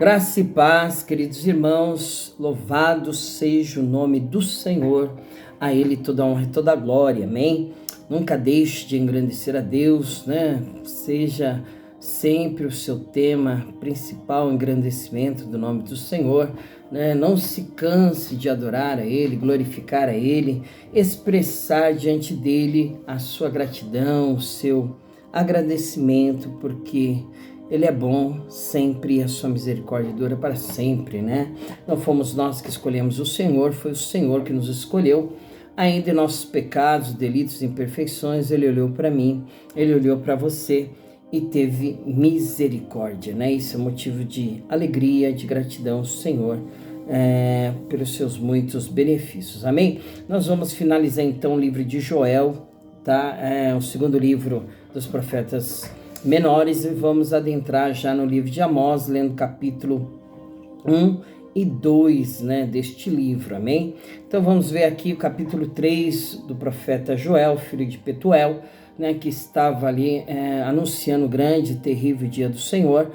Graça e paz, queridos irmãos, louvado seja o nome do Senhor, a Ele toda honra e toda glória, amém? Nunca deixe de engrandecer a Deus, né? Seja sempre o seu tema principal, o engrandecimento do nome do Senhor, né? Não se canse de adorar a Ele, glorificar a Ele, expressar diante dEle a sua gratidão, o seu agradecimento, porque Ele é bom sempre e a sua misericórdia dura para sempre, né? Não fomos nós que escolhemos o Senhor, foi o Senhor que nos escolheu. Ainda em nossos pecados, delitos e imperfeições, Ele olhou para mim, Ele olhou para você e teve misericórdia, né? Isso é motivo de alegria, de gratidão ao Senhor, pelos seus muitos benefícios, amém? Nós vamos finalizar então o livro de Joel, tá? O segundo livro dos profetas menores, e vamos adentrar já no livro de Amós, lendo capítulo 1 e 2, né, deste livro, amém? Então vamos ver aqui o capítulo 3 do profeta Joel, filho de Petuel, né, que estava ali anunciando o grande e terrível dia do Senhor,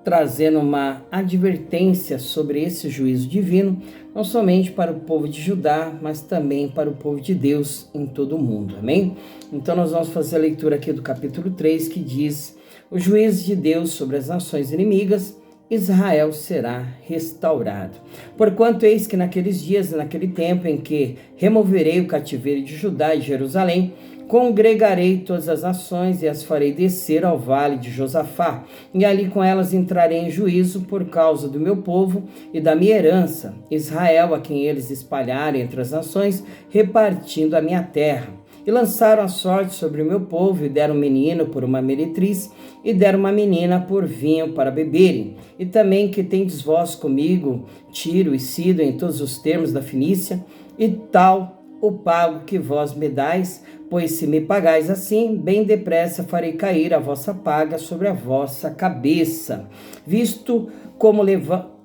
trazendo uma advertência sobre esse juízo divino, não somente para o povo de Judá, mas também para o povo de Deus em todo o mundo, amém? Então nós vamos fazer a leitura aqui do capítulo 3, que diz: o juízo de Deus sobre as nações inimigas, Israel será restaurado. Porquanto eis que naqueles dias e naquele tempo em que removerei o cativeiro de Judá e Jerusalém, congregarei todas as nações e as farei descer ao vale de Josafá, e ali com elas entrarei em juízo por causa do meu povo e da minha herança, Israel, a quem eles espalharem entre as nações, repartindo a minha terra. E lançaram a sorte sobre o meu povo, e deram um menino por uma meretriz, e deram uma menina por vinho para beberem. E também que tendes vós comigo Tiro e Sidom em todos os termos da Fenícia, e tal o pago que vós me dais, pois se me pagais assim, bem depressa farei cair a vossa paga sobre a vossa cabeça. Visto como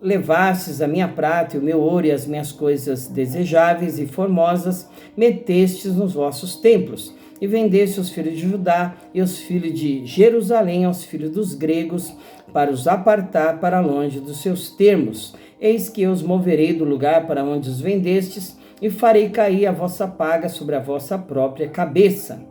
levastes a minha prata e o meu ouro e as minhas coisas desejáveis e formosas, metestes nos vossos templos, e vendeste os filhos de Judá e os filhos de Jerusalém aos filhos dos gregos, para os apartar para longe dos seus termos. Eis que eu os moverei do lugar para onde os vendestes, e farei cair a vossa paga sobre a vossa própria cabeça.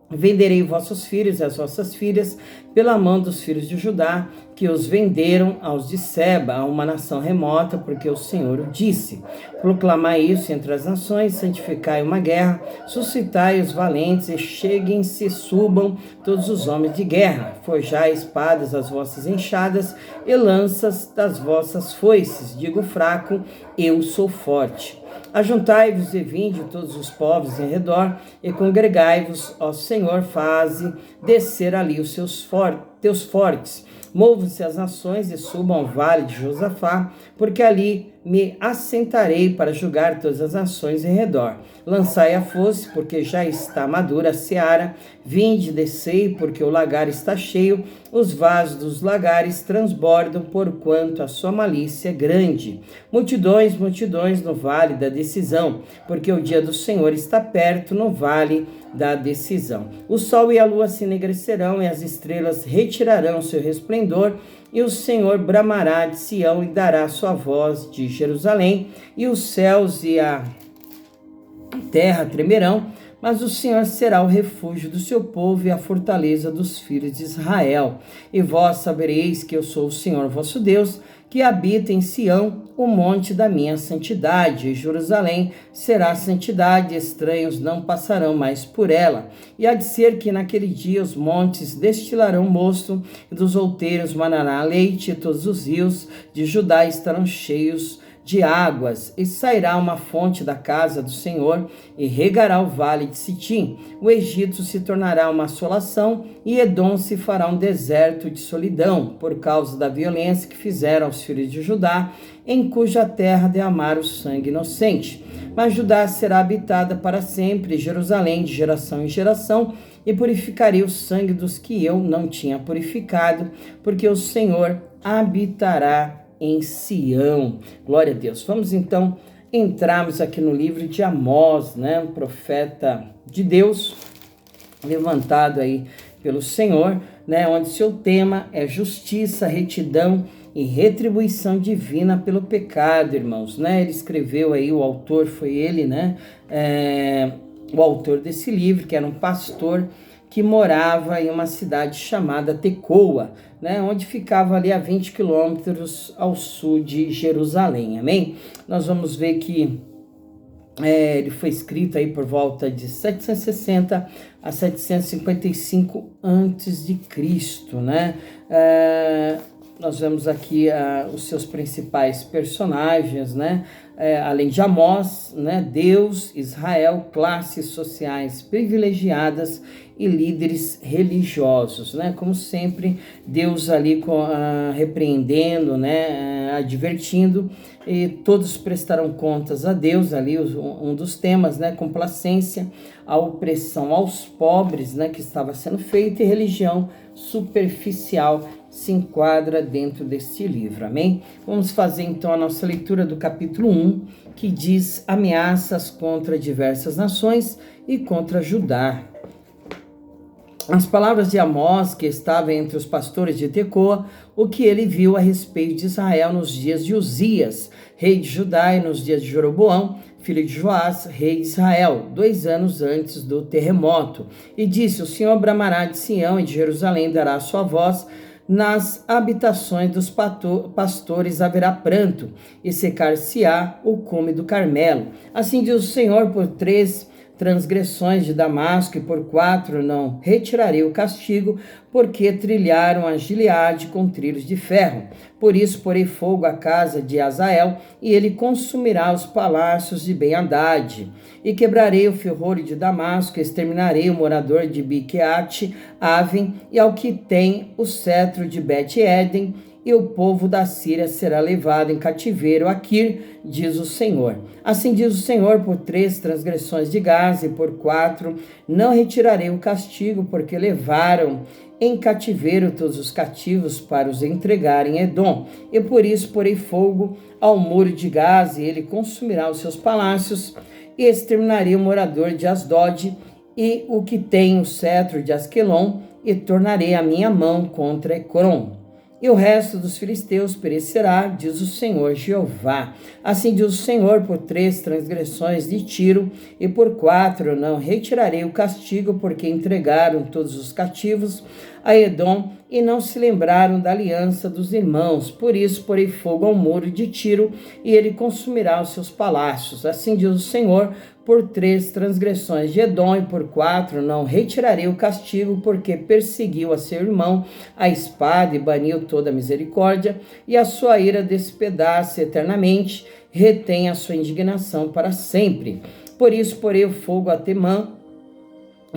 Venderei vossos filhos e as vossas filhas pela mão dos filhos de Judá, que os venderam aos de Seba, a uma nação remota, porque o Senhor o disse. Proclamai isso entre as nações, santificai uma guerra, suscitai os valentes, e cheguem-se, subam todos os homens de guerra. Forjai espadas as vossas enxadas, e lanças das vossas foices. Digo fraco, eu sou forte. Ajuntai-vos e vinde todos os povos em redor, e congregai-vos, ó Senhor, faze descer ali os teus fortes. Movam-se as nações e subam ao vale de Josafá, porque ali me assentarei para julgar todas as nações em redor. Lançai a foice, porque já está madura a seara. Vinde, descei, porque o lagar está cheio. Os vasos dos lagares transbordam, porquanto a sua malícia é grande. Multidões, multidões no vale da decisão, porque o dia do Senhor está perto no vale da decisão. O sol e a lua se enegrecerão, e as estrelas retirarão seu resplendor, e o Senhor bramará de Sião e dará sua voz de Jerusalém, e os céus e a terra tremerão, mas o Senhor será o refúgio do seu povo e a fortaleza dos filhos de Israel. E vós sabereis que eu sou o Senhor vosso Deus, que habita em Sião, o monte da minha santidade. E Jerusalém será santidade, estranhos não passarão mais por ela. E há de ser que naquele dia os montes destilarão mosto, e dos outeiros manará leite, e todos os rios de Judá estarão cheios de águas, e sairá uma fonte da casa do Senhor, e regará o vale de Sitim. O Egito se tornará uma assolação, e Edom se fará um deserto de solidão, por causa da violência que fizeram aos filhos de Judá, em cuja terra derramaram o sangue inocente. Mas Judá será habitada para sempre, Jerusalém de geração em geração, e purificarei o sangue dos que eu não tinha purificado, porque o Senhor habitará em Sião. Glória a Deus. Vamos então entrarmos aqui no livro de Amós, né? Um profeta de Deus, levantado aí pelo Senhor, né? Onde seu tema é justiça, retidão e retribuição divina pelo pecado, irmãos, né? Ele escreveu aí, o autor foi ele, né? O autor desse livro, que era um pastor que morava em uma cidade chamada Tecoa, né, onde ficava ali a 20 quilômetros ao sul de Jerusalém, amém? Nós vamos ver que ele foi escrito aí por volta de 760 a 755 antes de Cristo, né? Nós vemos aqui os seus principais personagens, né? Além de Amós, né? Deus, Israel, classes sociais privilegiadas e líderes religiosos, né? Como sempre, Deus ali repreendendo, né? Advertindo, e todos prestarão contas a Deus, ali um dos temas, né? Complacência, a opressão aos pobres, né? Que estava sendo feita, e religião superficial se enquadra dentro deste livro, amém? Vamos fazer então a nossa leitura do capítulo 1, que diz ameaças contra diversas nações e contra Judá. As palavras de Amós, que estava entre os pastores de Tecoa, o que ele viu a respeito de Israel nos dias de Uzias, rei de Judá, e nos dias de Jeroboão, filho de Joás, rei de Israel, 2 anos antes do terremoto. E disse: o Senhor bramará de Sião e de Jerusalém dará a sua voz, nas habitações dos pastores haverá pranto, e secar-se-á o cume do Carmelo. Assim diz o Senhor: por 3 transgressões de Damasco, e por 4 não retirarei o castigo, porque trilharam a Gileade com trilhos de ferro. Por isso porei fogo à casa de Azael, e ele consumirá os palácios de Ben-Hadad. E quebrarei o ferrolho de Damasco, exterminarei o morador de Biqueate, Aven, e ao que tem o cetro de Bet-Eden, e o povo da Síria será levado em cativeiro a Quir, diz o Senhor. Assim diz o Senhor: por 3 transgressões de Gaza, e por 4 não retirarei o castigo, porque levaram em cativeiro todos os cativos para os entregar em Edom. E por isso porei fogo ao muro de Gaza, e ele consumirá os seus palácios, e exterminarei o morador de Asdod, e o que tem o cetro de Asquelon, e tornarei a minha mão contra Ecrom. E o resto dos filisteus perecerá, diz o Senhor Jeová. Assim diz o Senhor: por 3 transgressões de Tiro, e por 4 não retirarei o castigo, porque entregaram todos os cativos a Edom, e não se lembraram da aliança dos irmãos. Por isso porei fogo ao muro de Tiro, e ele consumirá os seus palácios. Assim diz o Senhor: por 3 transgressões de Edom, e por 4 não retirarei o castigo, porque perseguiu a seu irmão a espada, e baniu toda a misericórdia, e a sua ira despedaça eternamente, retém a sua indignação para sempre. Por isso porei o fogo a Temã,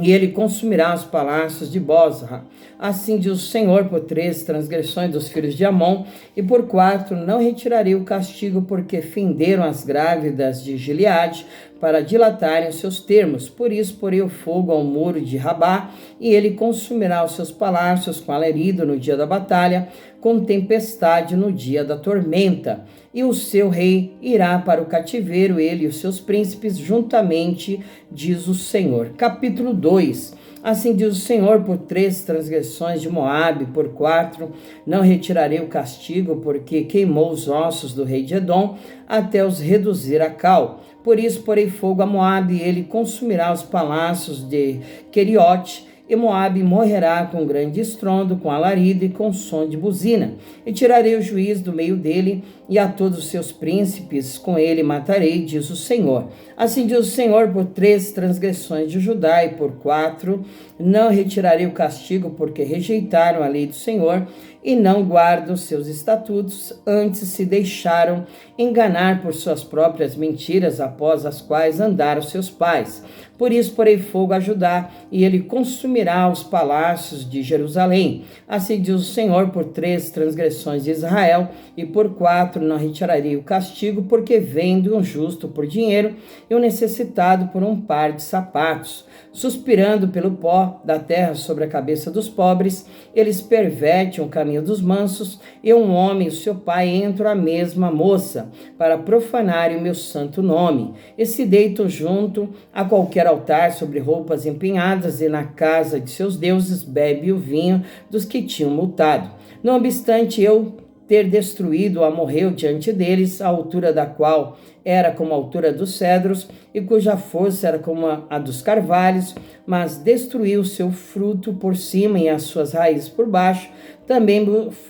e ele consumirá os palácios de Bosra. Assim diz o Senhor: por 3 transgressões dos filhos de Amon, e por 4 não retirarei o castigo, porque fenderam as grávidas de Gileade, para dilatarem os seus termos. Por isso porei o fogo ao muro de Rabá, e ele consumirá os seus palácios com alarido no dia da batalha, com tempestade no dia da tormenta. E o seu rei irá para o cativeiro, ele e os seus príncipes juntamente, diz o Senhor. Capítulo 2. Assim diz o Senhor: por 3 transgressões de Moabe, por 4 não retirarei o castigo, porque queimou os ossos do rei de Edom, até os reduzir a cal. Por isso porei fogo a Moabe, e ele consumirá os palácios de Queriote, e Moabe morrerá com grande estrondo, com alarido e com som de buzina. E tirarei o juiz do meio dele, e a todos os seus príncipes com ele matarei, diz o Senhor. Assim diz o Senhor: por 3 transgressões de Judá, e por 4 não retirarei o castigo, porque rejeitaram a lei do Senhor, e não guardam os seus estatutos, antes se deixaram enganar por suas próprias mentiras, após as quais andaram seus pais. Por isso porei fogo a Judá, e ele consumirá os palácios de Jerusalém. Assim diz o Senhor: por 3 transgressões de Israel, e por 4 não retirarei o castigo, porque vende um justo por dinheiro, e um necessitado por um par de sapatos. Suspirando pelo pó da terra sobre a cabeça dos pobres, eles pervertem o caminho dos mansos, e um homem e o seu pai entram à mesma moça, para profanarem o meu santo nome, e se deitam junto a qualquer altar sobre roupas empenhadas, e na casa de seus deuses bebe o vinho dos que tinham multado. Não obstante, eu ter destruído o amorreu diante deles, a altura da qual era como a altura dos cedros, e cuja força era como a dos carvalhos, mas destruiu o seu fruto por cima e as suas raízes por baixo. Também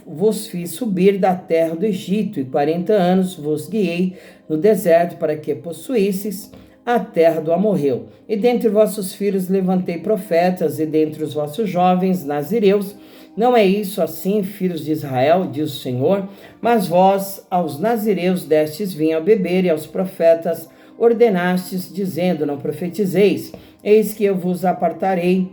vos fiz subir da terra do Egito, e 40 anos vos guiei no deserto para que possuísseis a terra do amorreu. E dentre vossos filhos levantei profetas, e dentre os vossos jovens nazireus. Não é isso assim, filhos de Israel, diz o Senhor, mas vós aos nazireus destes vinho a beber, e aos profetas ordenastes, dizendo, não profetizeis. Eis que eu vos apartarei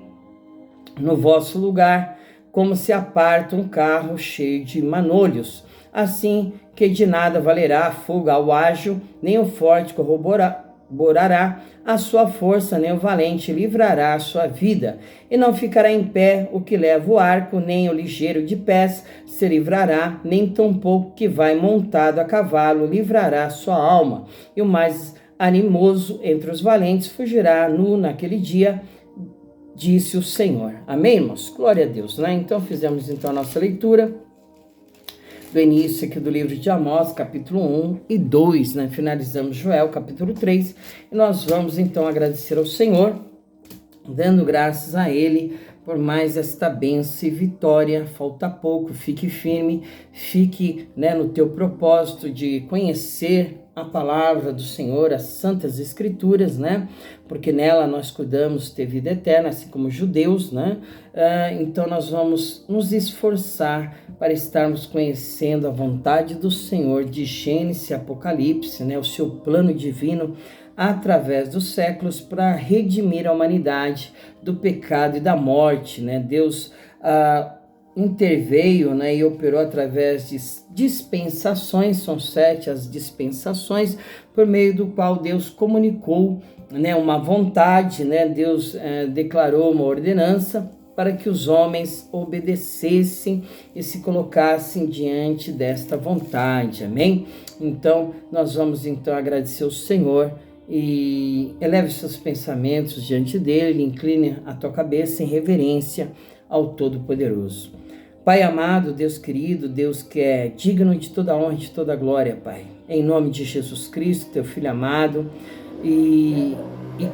no vosso lugar, como se aparta um carro cheio de manolhos. Assim que de nada valerá a fuga ao ágil, nem o forte corroborará a sua força, nem o valente livrará a sua vida. E não ficará em pé o que leva o arco, nem o ligeiro de pés se livrará, nem tampouco que vai montado a cavalo livrará a sua alma. E o mais animoso entre os valentes fugirá nu naquele dia, disse o Senhor. Amém, irmãos? Glória a Deus, né? Então fizemos a nossa leitura do início aqui do livro de Amós, capítulo 1 e 2, né? Finalizamos Joel, capítulo 3, e nós vamos então agradecer ao Senhor, dando graças a Ele por mais esta bênção e vitória. Falta pouco, fique firme, fique, né, no teu propósito de conhecer a palavra do Senhor, as santas escrituras, né? Porque nela nós cuidamos ter vida eterna, assim como os judeus, né? Então nós vamos nos esforçar para estarmos conhecendo a vontade do Senhor de Gênesis e Apocalipse, né? O seu plano divino através dos séculos para redimir a humanidade do pecado e da morte, né? Deus interveio, né, e operou através de dispensações, são 7 as dispensações, por meio do qual Deus comunicou, né, uma vontade, né? Deus declarou uma ordenança para que os homens obedecessem e se colocassem diante desta vontade, amém? Então, nós vamos então agradecer ao Senhor e eleve seus pensamentos diante dele, incline a tua cabeça em reverência ao Todo-Poderoso. Pai amado, Deus querido, Deus que é digno de toda honra e de toda glória, Pai. Em nome de Jesus Cristo, teu Filho amado, e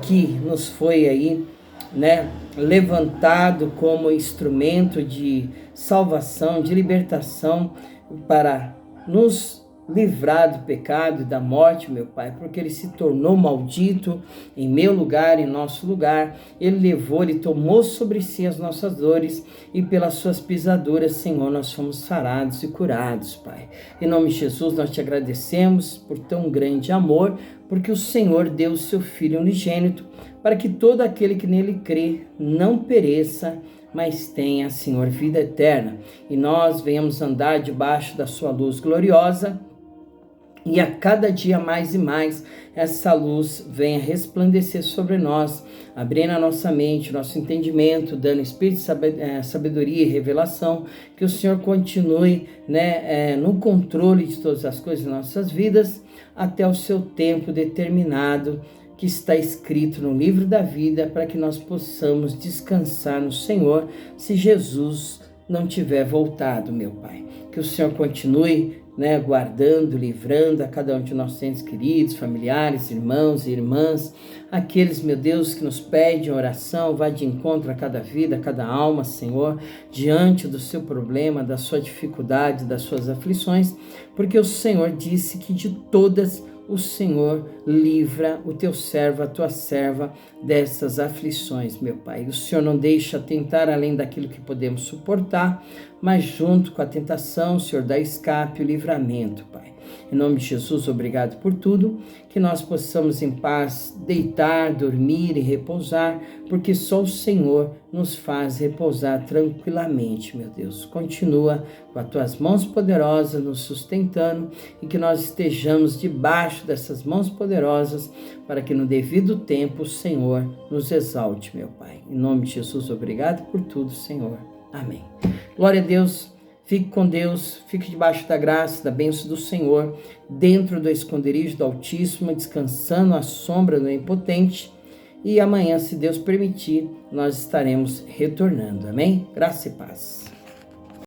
que nos foi aí, né, levantado como instrumento de salvação, de libertação, para nos livrar do pecado e da morte, meu Pai, porque ele se tornou maldito em meu lugar, em nosso lugar. Ele levou, ele tomou sobre si as nossas dores, e pelas suas pisaduras, Senhor, nós fomos sarados e curados, Pai. Em nome de Jesus, nós te agradecemos por tão grande amor, porque o Senhor deu o seu Filho unigênito, para que todo aquele que nele crê não pereça, mas tenha, Senhor, vida eterna. E nós venhamos andar debaixo da sua luz gloriosa, e a cada dia mais e mais essa luz venha resplandecer sobre nós, abrindo a nossa mente, nosso entendimento, dando espírito de sabedoria e revelação. Que o Senhor continue, né, no controle de todas as coisas em nossas vidas, até o seu tempo determinado, que está escrito no livro da vida, para que nós possamos descansar no Senhor, se Jesus não tiver voltado, meu Pai. Que o Senhor continue, né, guardando, livrando a cada um de nossos entes queridos, familiares, irmãos e irmãs, aqueles, meu Deus, que nos pedem oração. Vai de encontro a cada vida, a cada alma, Senhor, diante do seu problema, da sua dificuldade, das suas aflições, porque o Senhor disse que de todas o Senhor livra o teu servo, a tua serva, dessas aflições, meu Pai. O Senhor não deixa tentar além daquilo que podemos suportar, mas junto com a tentação, o Senhor dá escape e o livramento, Pai. Em nome de Jesus, obrigado por tudo, que nós possamos em paz deitar, dormir e repousar, porque só o Senhor nos faz repousar tranquilamente, meu Deus. Continua com as tuas mãos poderosas nos sustentando, e que nós estejamos debaixo dessas mãos poderosas, para que no devido tempo o Senhor nos exalte, meu Pai. Em nome de Jesus, obrigado por tudo, Senhor. Amém. Glória a Deus. Fique com Deus, fique debaixo da graça, da bênção do Senhor, dentro do esconderijo do Altíssimo, descansando à sombra do Onipotente. E amanhã, se Deus permitir, nós estaremos retornando. Amém? Graça e paz.